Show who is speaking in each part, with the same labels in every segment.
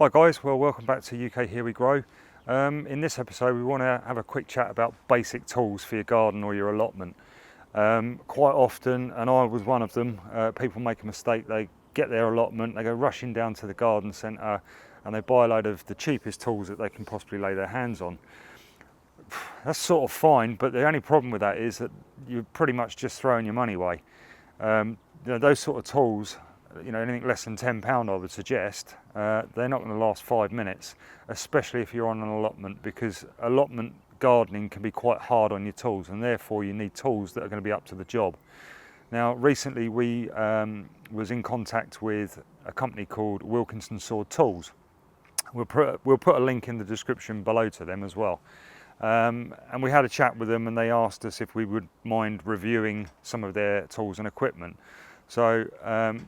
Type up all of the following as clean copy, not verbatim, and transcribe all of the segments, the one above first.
Speaker 1: Hi guys, well welcome back to UK Here We Grow. In this episode we want to have a quick chat about basic tools for your garden or your allotment. Quite often, and I was one of them, people make a mistake. They get their allotment, they go rushing down to the garden centre and they buy a load of the cheapest tools that they can possibly lay their hands on. That's sort of fine, but the only problem with that is that you're pretty much just throwing your money away. Those sort of tools, anything less than £10 I would suggest, they're not going to last 5 minutes, especially if you're on an allotment, because allotment gardening can be quite hard on your tools, and therefore you need tools that are going to be up to the job. Now recently we was in contact with a company called Wilkinson Sword Tools. We'll put a link in the description below to them as well. And we had a chat with them and they asked us if we would mind reviewing some of their tools and equipment. So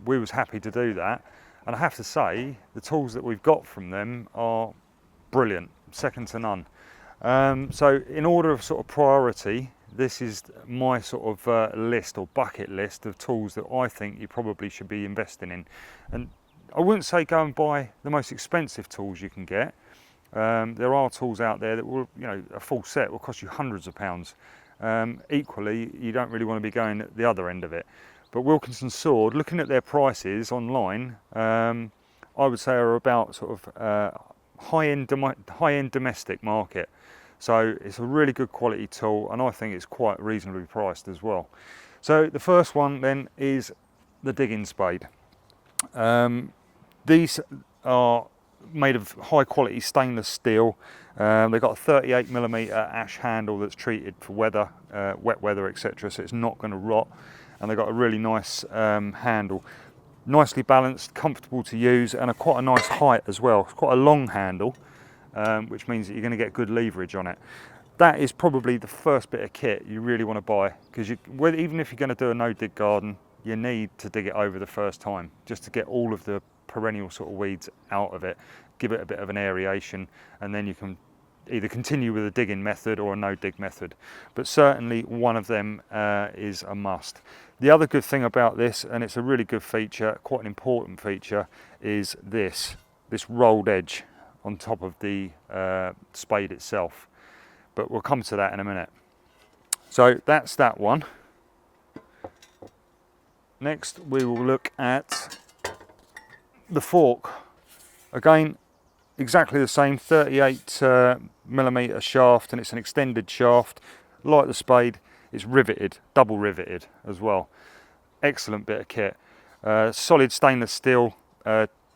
Speaker 1: we was happy to do that, and I have to say the tools that we've got from them are brilliant, second to none. So in order of sort of priority, this is my sort of list or bucket list of tools that I think you probably should be investing in. And I wouldn't say go and buy the most expensive tools you can get. There are tools out there that will, a full set will cost you hundreds of pounds. Equally, you don't really want to be going at the other end of it. But Wilkinson Sword, looking at their prices online, I would say are about sort of high-end domestic market. So it's a really good quality tool, and I think it's quite reasonably priced as well. So the first one then is the digging spade. These are made of high quality stainless steel. They've got a 38mm ash handle that's treated for weather, wet weather, etc. So it's not going to rot. And they've got a really nice handle, nicely balanced, comfortable to use, and quite a nice height as well. It's quite a long handle, which means that you're going to get good leverage on it. That is probably the first bit of kit you really want to buy, because even if you're going to do a no-dig garden, you need to dig it over the first time, just to get all of the perennial sort of weeds out of it, give it a bit of an aeration, and then you can either continue with a digging method or a no-dig method. But certainly one of them is a must. The other good thing about this, and it's a really good feature, quite an important feature, is this rolled edge on top of the spade itself. But we'll come to that in a minute. So that's that one. Next we will look at the fork. Again, exactly the same, 38mm shaft, and it's an extended shaft. Like the spade, it's riveted, double riveted as well. Excellent bit of kit. Solid stainless steel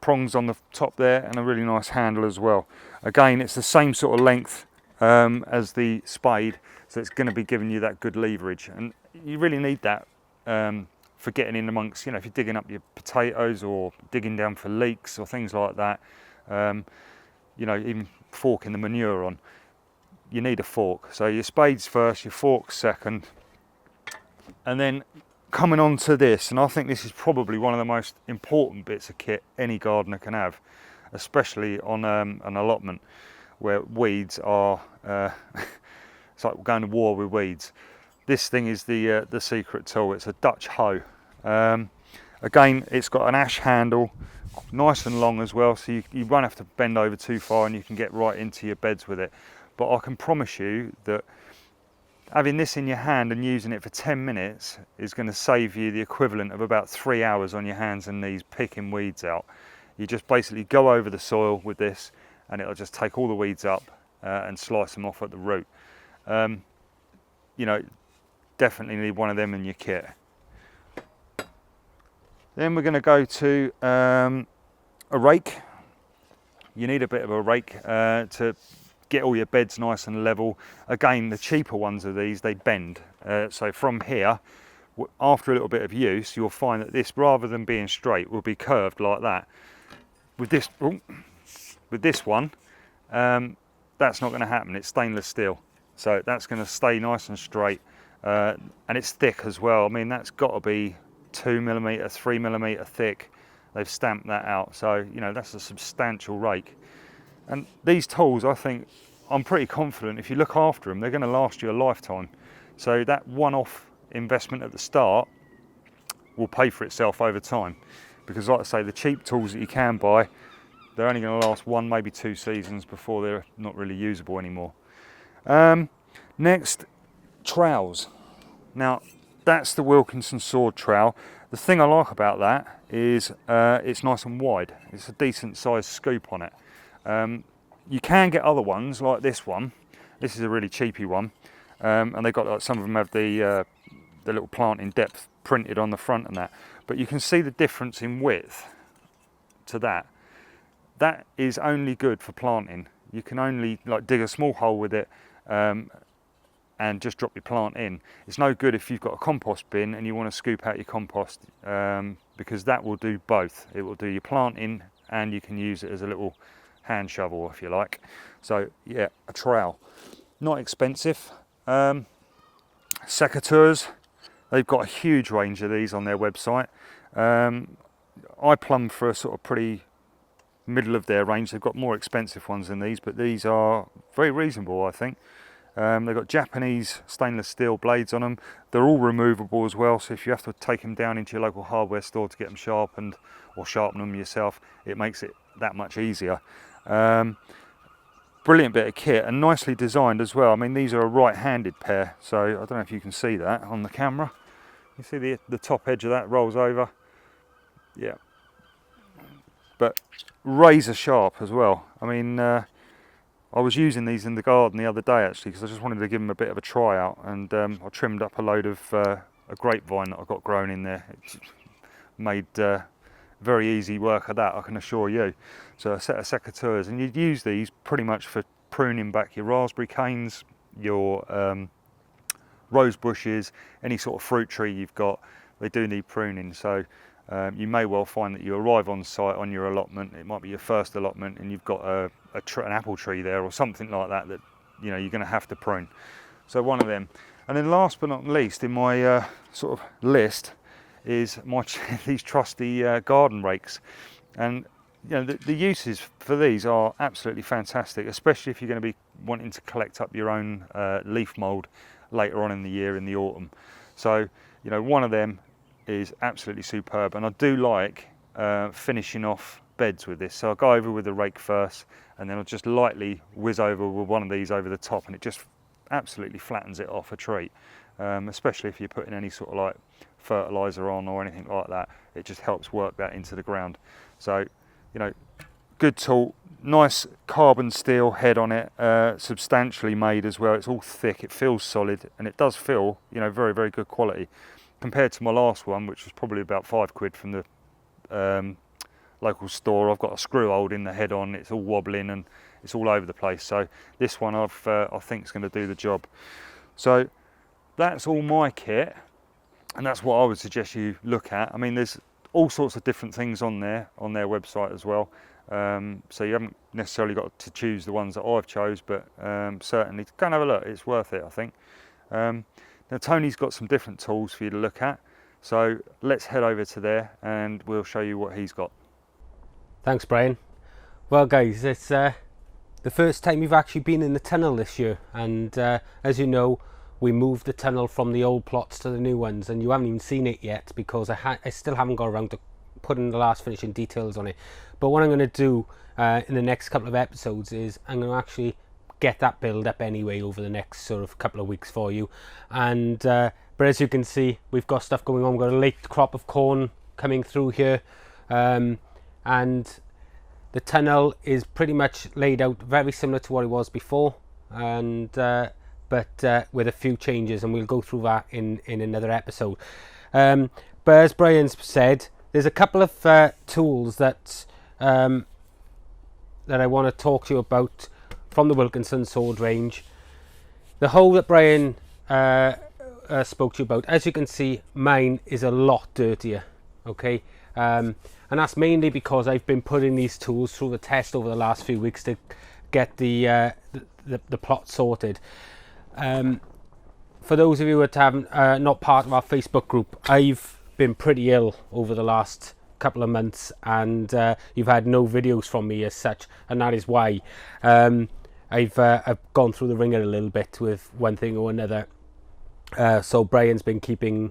Speaker 1: prongs on the top there, and a really nice handle as well. Again, it's the same sort of length as the spade, so it's going to be giving you that good leverage, and you really need that for getting in amongst, if you're digging up your potatoes or digging down for leeks or things like that. Even forking the manure on, you need a fork. So your spade's first, your fork's second, and then coming on to this, and I think this is probably one of the most important bits of kit any gardener can have, especially on an allotment where weeds are it's like going to war with weeds. This thing is the secret tool. It's a Dutch hoe. Again, it's got an ash handle, nice and long as well, so you won't have to bend over too far, and you can get right into your beds with it. But I can promise you that having this in your hand and using it for 10 minutes is going to save you the equivalent of about 3 hours on your hands and knees picking weeds out. You just basically go over the soil with this, and it'll just take all the weeds up and slice them off at the root. Definitely need one of them in your kit. Then we're going to go to a rake. You need a bit of a rake to get all your beds nice and level. Again, the cheaper ones of these, they bend. So from here, after a little bit of use, you'll find that this, rather than being straight, will be curved like that. With this one, that's not going to happen. It's stainless steel, so that's going to stay nice and straight, and it's thick as well. I mean, that's got to be 2mm, 3mm thick. They've stamped that out, so that's a substantial rake. And these tools, I'm pretty confident if you look after them, they're going to last you a lifetime. So that one-off investment at the start will pay for itself over time, because like I say, the cheap tools that you can buy, they're only going to last 1, maybe 2 seasons before they're not really usable anymore. Next, trowels. Now, that's the Wilkinson sword trowel. The thing I like about that is it's nice and wide. It's a decent sized scoop on it. You can get other ones like this one. This is a really cheapy one, and they've got, like, some of them have the little plant in depth printed on the front and that. But you can see the difference in width to that. That is only good for planting. You can only, like, dig a small hole with it and just drop your plant in. It's no good if you've got a compost bin and you want to scoop out your compost, because that will do both. It will do your planting and you can use it as a little hand shovel if you like. So yeah, a trowel, not expensive. Secateurs, they've got a huge range of these on their website. I plumb for a sort of pretty middle of their range. They've got more expensive ones than these, but these are very reasonable, I think. They've got Japanese stainless steel blades on them. They're all removable as well, so if you have to take them down into your local hardware store to get them sharpened or sharpen them yourself, it makes it that much easier. Brilliant bit of kit and nicely designed as well. I mean, these are a right-handed pair, so I don't know if you can see that on the camera. You see the top edge of that rolls over. Yeah. But razor sharp as well. I mean, I was using these in the garden the other day actually, because I just wanted to give them a bit of a try out, and I trimmed up a load of a grapevine that I got grown in there. It's made very easy work of that, I can assure you. So a set of secateurs, and you'd use these pretty much for pruning back your raspberry canes, your rose bushes, any sort of fruit tree you've got. They do need pruning, so you may well find that you arrive on site on your allotment. It might be your first allotment, and you've got an apple tree there or something like that that you're going to have to prune. So one of them. And then last but not least in my sort of list is these trusty garden rakes. And the uses for these are absolutely fantastic, especially if you're going to be wanting to collect up your own leaf mould later on in the year, in the autumn. So one of them is absolutely superb, and I do like finishing off beds with this. So I'll go over with the rake first, and then I'll just lightly whiz over with one of these over the top, and it just absolutely flattens it off a treat. Especially if you're putting any sort of like fertilizer on or anything like that, it just helps work that into the ground. So good tool, nice carbon steel head on it, substantially made as well. It's all thick, it feels solid, and it does feel very, very good quality compared to my last one, which was probably about £5 from the local store. I've got a screw hole in the head on, it's all wobbling and it's all over the place. So this one I think is going to do the job. So that's all my kit, and that's what I would suggest you look at. I mean, there's all sorts of different things on their website as well. So you haven't necessarily got to choose the ones that I've chose, but certainly go and have a look. It's worth it, I think. Now Tony's got some different tools for you to look at, so let's head over to there and we'll show you what he's got.
Speaker 2: Thanks, Brian. Well guys, it's the first time we've actually been in the tunnel this year, and as you know, we moved the tunnel from the old plots to the new ones, and you haven't even seen it yet because I still haven't got around to putting the last finishing details on it. But what I'm going to do in the next couple of episodes is I'm going to actually get that build up anyway over the next sort of couple of weeks for you. And but as you can see, we've got stuff going on. We've got a late crop of corn coming through here, and the tunnel is pretty much laid out very similar to what it was before, and but with a few changes, and we'll go through that in another episode. But as Brian's said, there's a couple of tools that that I want to talk to you about from the Wilkinson sword range. The hole that Brian spoke to you about, as you can see, mine is a lot dirtier, okay? And that's mainly because I've been putting these tools through the test over the last few weeks to get the plot sorted. For those of you that haven't not part of our Facebook group, I've been pretty ill over the last couple of months, and you've had no videos from me as such, and that is why. I've gone through the ringer a little bit with one thing or another. So Brian's been keeping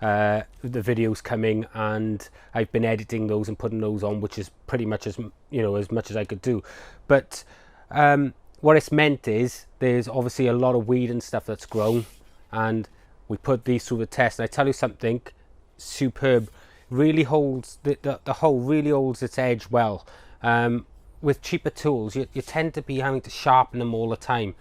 Speaker 2: the videos coming, and I've been editing those and putting those on, which is pretty much as much as I could do. But what it's meant is there's obviously a lot of weed and stuff that's grown, and we put these through the test, and I tell you something, superb. Really holds the hole really holds its edge well. With cheaper tools, you tend to be having to sharpen them all the time.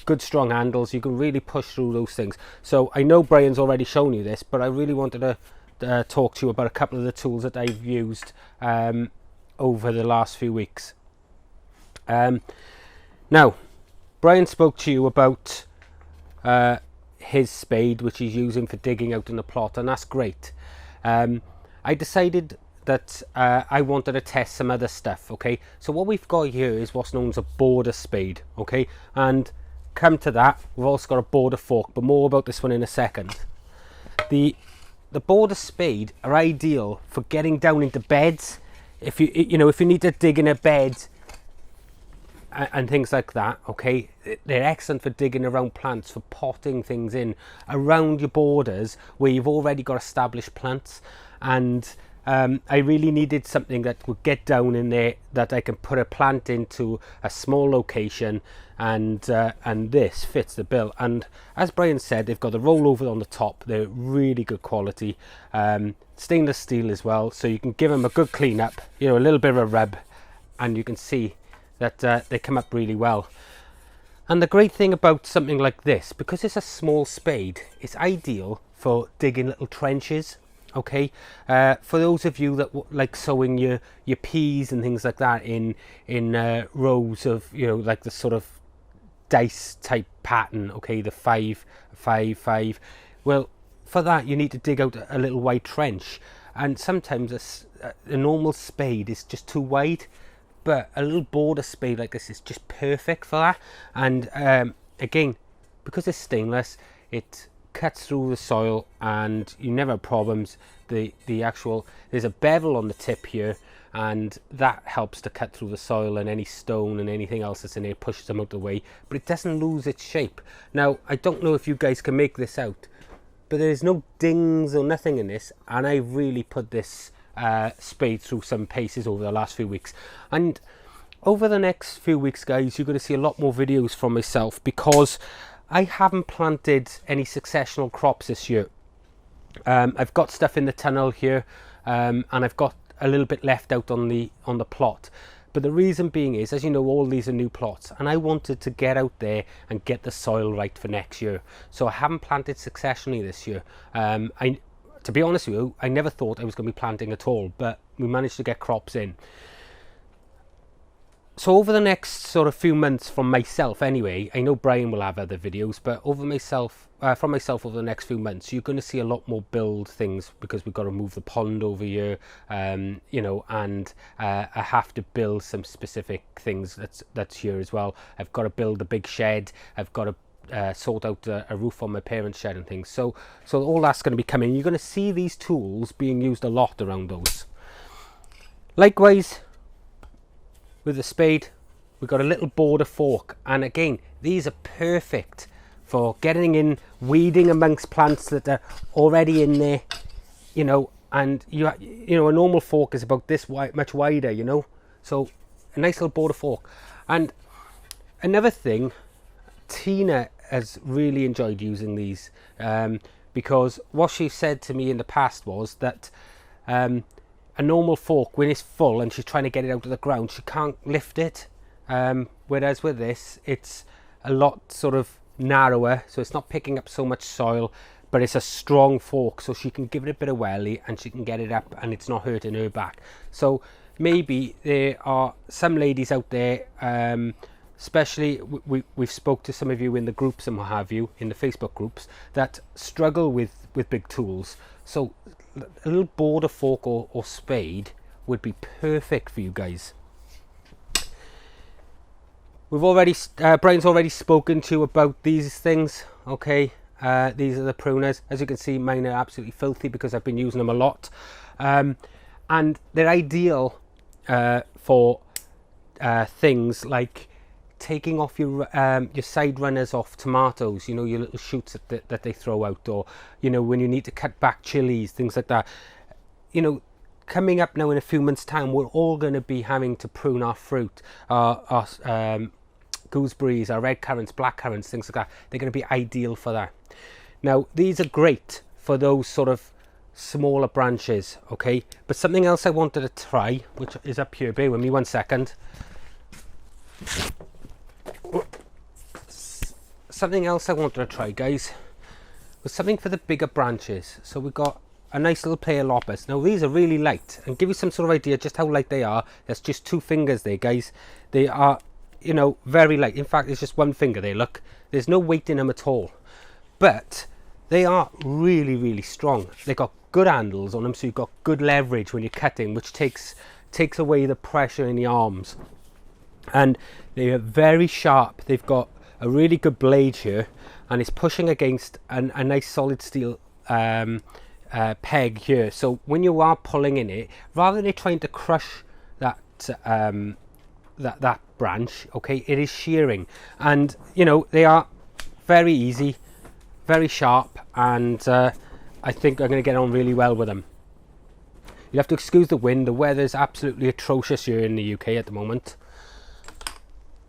Speaker 2: Good strong handles, you can really push through those things. So I know Brian's already shown you this, but I really wanted to talk to you about a couple of the tools that I've used over the last few weeks. Now, Brian spoke to you about his spade, which he's using for digging out in the plot, and that's great. I decided that I wanted to test some other stuff. Okay, so what we've got here is what's known as a border spade. Okay, and come to that, we've also got a border fork, but more about this one in a second. The border spade are ideal for getting down into beds. If you need to dig in a bed and things like that, okay, they're excellent for digging around plants, for potting things in around your borders where you've already got established plants. And I really needed something that would get down in there, that I can put a plant into a small location, and this fits the bill. And as Brian said, they've got the rollover on the top. They're really good quality, stainless steel as well, so you can give them a good clean up, a little bit of a rub, and you can see that they come up really well. And the great thing about something like this, because it's a small spade, it's ideal for digging little trenches. Okay, for those of you that like sowing your peas and things like that in rows of, like the sort of dice type pattern, okay, the 5 5 5, well, for that you need to dig out a little wide trench, and sometimes a normal spade is just too wide, but a little border spade like this is just perfect for that. And again, because it's stainless, it cuts through the soil and you never have problems. There's a bevel on the tip here, and that helps to cut through the soil and any stone and anything else that's in there, pushes them out of the way, but it doesn't lose its shape. Now, I don't know if you guys can make this out, but there's no dings or nothing in this, and I really put this spade through some paces over the last few weeks. And over the next few weeks, guys, you're going to see a lot more videos from myself, because I haven't planted any successional crops this year. I've got stuff in the tunnel here, and I've got a little bit left out on the plot. But the reason being is, as you know, all these are new plots, and I wanted to get out there and get the soil right for next year. So I haven't planted successionally this year. To be honest with you, I never thought I was going to be planting at all, but we managed to get crops in. So over the next sort of few months, from myself anyway, I know Brian will have other videos, but from myself over the next few months, you're going to see a lot more build things, because we've got to move the pond over here, and I have to build some specific things that's here as well. I've got to build a big shed. I've got to sort out a roof on my parents' shed and things. So all that's going to be coming. You're going to see these tools being used a lot around those. Likewise, with the spade, we've got a little border fork, and again, these are perfect for getting in, weeding amongst plants that are already in there, and a normal fork is about this wide, much wider, so a nice little border fork. And another thing, Tina has really enjoyed using these, because what she said to me in the past was that a normal fork, when it's full and she's trying to get it out of the ground, she can't lift it, whereas with this, it's a lot sort of narrower, so it's not picking up so much soil, but it's a strong fork, so she can give it a bit of welly and she can get it up and it's not hurting her back. So maybe there are some ladies out there, especially we've spoke to some of you in the groups and what have you, in the Facebook groups, that struggle with big tools. So a little border fork or spade would be perfect for you guys. Brian's already spoken to you about these things. Okay, these are the pruners. As you can see, mine are absolutely filthy because I've been using them a lot, and they're ideal for things like taking off your side runners off tomatoes, you know, your little shoots that they throw out, or, you know, when you need to cut back chilies, things like that. You know, coming up now in a few months' time, we're all going to be having to prune our fruit, our gooseberries, our red currants, black currants, things like that. They're going to be ideal for that. Now, these are great for those sort of smaller branches, okay? But something else I wanted to try, which is up here, bear with me 1 second. Something else I wanted to try, guys, was something for the bigger branches. So we've got a nice little pair of loppers. Now these are really light, and give you some sort of idea just how light they are. That's just 2 fingers there, guys. They are, you know, very light. In fact, it's just 1 finger there, look. There's no weight in them at all. But they are really, really strong. They've got good handles on them, so you've got good leverage when you're cutting, which takes away the pressure in the arms. And they are very sharp. They've got a really good blade here, and it's pushing against a nice solid steel peg here. So when you are pulling in it, rather than trying to crush that that branch, okay, it is shearing. And you know, they are very easy, very sharp, and I think I'm going to get on really well with them. You have to excuse the wind. The weather is absolutely atrocious here in the UK at the moment.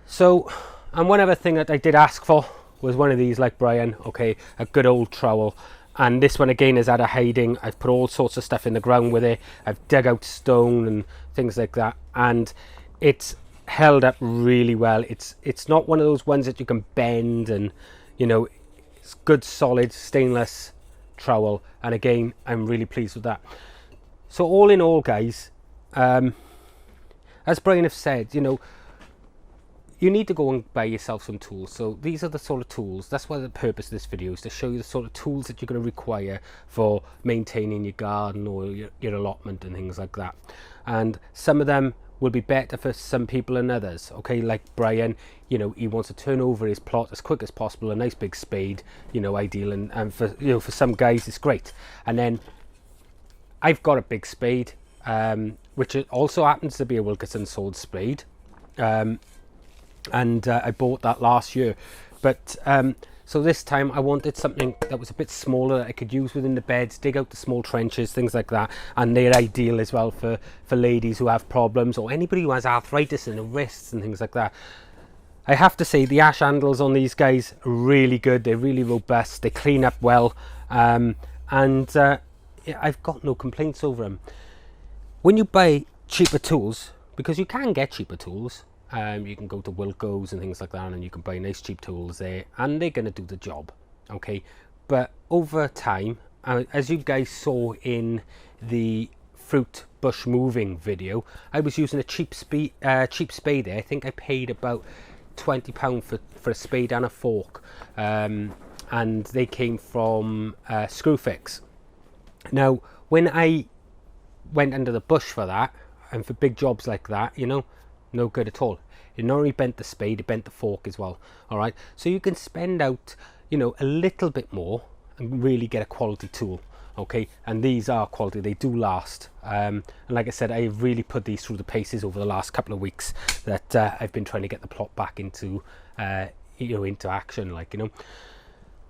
Speaker 2: So, and one other thing that I did ask for was one of these, like Brian, okay, a good old trowel. And this one again has had a hiding. I've put all sorts of stuff in the ground with it. I've dug out stone and things like that, and it's held up really well. It's not one of those ones that you can bend, and you know, it's good solid stainless trowel. And again, I'm really pleased with that. So all in all, guys, as Brian have said, you know, you need to go and buy yourself some tools. So these are the sort of tools. That's why the purpose of this video is to show you the sort of tools that you're going to require for maintaining your garden or your allotment and things like that. And some of them will be better for some people than others. Okay, like Brian, you know, he wants to turn over his plot as quick as possible. A nice big spade, you know, ideal. And for, you know, for some guys, it's great. And then I've got a big spade, which also happens to be a Wilkinson sword spade. And I bought that last year, but so this time I wanted something that was a bit smaller that I could use within the beds, dig out the small trenches, things like that. And they're ideal as well for ladies who have problems, or anybody who has arthritis in the wrists and things like that. I have to say the ash handles on these guys are really good. They're really robust, they clean up well, and I've got no complaints over them. When you buy cheaper tools, because you can get cheaper tools, you can go to Wilco's and things like that, and you can buy nice cheap tools there, and they're going to do the job, okay? But over time, as you guys saw in the fruit bush moving video, I was using a cheap spade there. I think I paid about £20 for a spade and a fork, and they came from Screwfix. Now, when I went under the bush for that, and for big jobs like that, you know, no good at all. It not only bent the spade, it bent the fork as well. All right, so you can spend out, you know, a little bit more and really get a quality tool. Okay, and these are quality, they do last. And like I said, I've really put these through the paces over the last couple of weeks that I've been trying to get the plot back into, you know, into action, like, you know.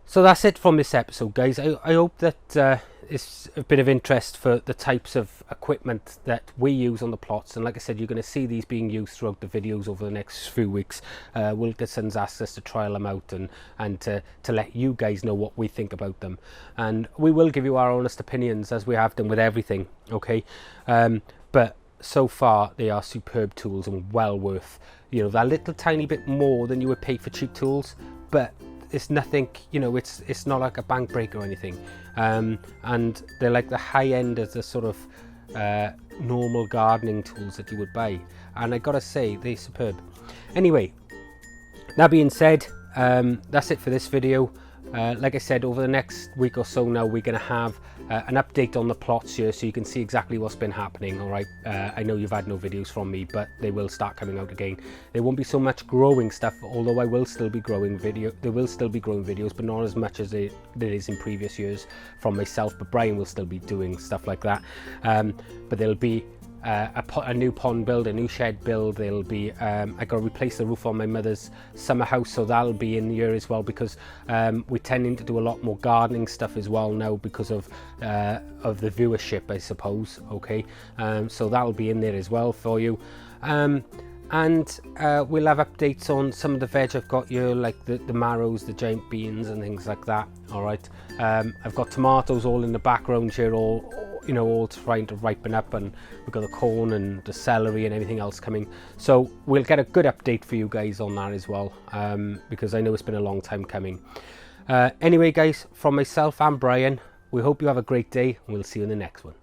Speaker 2: So that's it from this episode, guys. I hope that it's a bit of interest for the types of equipment that we use on the plots. And like I said, you're going to see these being used throughout the videos over the next few weeks. Wilkinson's asked us to trial them out and to let you guys know what we think about them. And we will give you our honest opinions, as we have done with everything, okay? But so far, they are superb tools and well worth, you know, that little tiny bit more than you would pay for cheap tools, but it's nothing, you know, it's not like a bank break or anything, and they're like the high end of the sort of normal gardening tools that you would buy, and I gotta say, they're superb. Anyway, that being said, that's it for this video. Like I said, over the next week or so now, we're going to have an update on the plots here, so you can see exactly what's been happening. All right, I know you've had no videos from me, but they will start coming out again. There won't be so much growing stuff, although I will still be growing there will still be growing videos, but not as much as there is in previous years from myself. But Brian will still be doing stuff like that, but there'll be a new pond build, a new shed build. There'll be I got to replace the roof on my mother's summer house, so that'll be in here as well, because we're tending to do a lot more gardening stuff as well now because of the viewership, I suppose. Okay, so that'll be in there as well for you. And we'll have updates on some of the veg I've got here, like the marrows, the giant beans and things like that. All right, I've got tomatoes all in the background here, all trying to ripen up, and we've got the corn and the celery and everything else coming. So we'll get a good update for you guys on that as well, because I know it's been a long time coming. Anyway guys, from myself and Brian, we hope you have a great day, and we'll see you in the next one.